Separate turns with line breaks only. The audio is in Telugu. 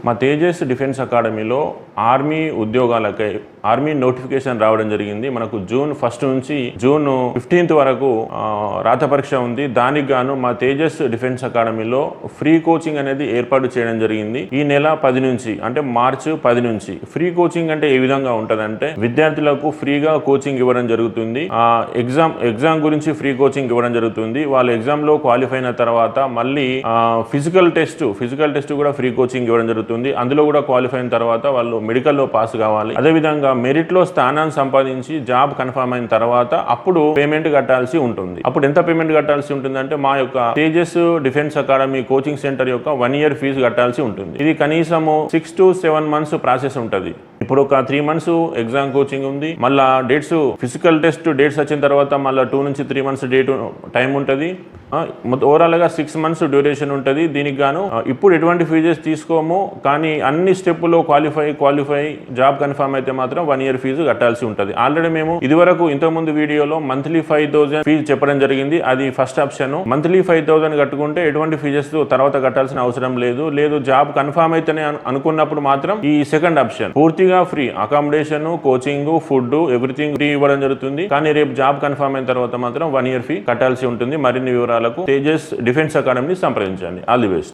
మా తేజస్ డిఫెన్స్ అకాడమీలో ఆర్మీ నోటిఫికేషన్ రావడం జరిగింది. మనకు జూన్ 1 నుంచి జూన్ 15 వరకు రాత పరీక్ష ఉంది. దానికి గాను మా తేజస్ డిఫెన్స్ అకాడమీలో ఫ్రీ కోచింగ్ అనేది ఏర్పాటు చేయడం జరిగింది. ఈ నెల 10 నుంచి అంటే మార్చి 10 నుంచి ఫ్రీ కోచింగ్ అంటే ఏ విధంగా ఉంటదంటే విద్యార్థులకు ఫ్రీగా కోచింగ్ ఇవ్వడం జరుగుతుంది. ఎగ్జామ్ గురించి ఫ్రీ కోచింగ్ ఇవ్వడం జరుగుతుంది. వాళ్ళు ఎగ్జామ్ లో క్వాలిఫై అయిన తర్వాత మళ్ళీ ఫిజికల్ టెస్ట్ కూడా ఫ్రీ కోచింగ్ ఇవ్వడం జరుగుతుంది. అందులో కూడా క్వాలిఫై అయిన తర్వాత వాళ్ళు మెడికల్ లో పాస్ కావాలి. అదేవిధంగా మెరిట్ లో స్థానాన్ని సంపాదించి జాబ్ కన్ఫర్మ్ అయిన తర్వాత అప్పుడు పేమెంట్ కట్టాల్సి ఉంటుంది. అప్పుడు ఎంత పేమెంట్ కట్టాల్సి ఉంటుంది అంటే మా యొక్క Tejas defence academy coaching centre యొక్క 1 year ఫీజు కట్టాల్సి ఉంటుంది. ఇది కనీసము 6 to 7 months ప్రాసెస్ ఉంటుంది. ఇప్పుడు ఒక 3 months ఎగ్జామ్ కోచింగ్ ఉంది. మళ్ళా ఫిజికల్ టెస్ట్ డేట్స్ వచ్చిన తర్వాత మళ్ళీ 2 నుంచి 3 months టైం ఉంటుంది. ఓవరాల్ గా 6 months డ్యూరేషన్ ఉంటుంది. దీనికి గాను ఇప్పుడు ఎటువంటి ఫీజెస్ తీసుకోము, కానీ అన్ని స్టెప్పులో క్వాలిఫై జాబ్ కన్ఫర్మ్ అయితే మాత్రం 1 year ఫీజు కట్టాల్సి ఉంటుంది. ఆల్రెడీ మేము ఇదివరకు ఇంతకుముందు వీడియోలో మంత్లీ 5,000 ఫీజు చెప్పడం జరిగింది. అది ఫస్ట్ ఆప్షన్. మంత్లీ 5,000 కట్టుకుంటే ఎటువంటి ఫీజెస్ తర్వాత కట్టాల్సిన అవసరం లేదు. జాబ్ కన్ఫర్మ్ అయితేనే అనుకున్నప్పుడు మాత్రం ఈ సెకండ్ ఆప్షన్ పూర్తిగా free accommodation, coaching, food everything free ఇవ్వడం జరుగుతుంది. కానీ రేపు జాబ్ కన్ఫర్మ్ అయిన తర్వాత మాత్రం 1 year ఫీ కట్టాల్సి ఉంటుంది. మరిన్ని వివరాలకు తేజస్ డిఫెన్స్ అకాడమీని సంప్రదించండి. All the best.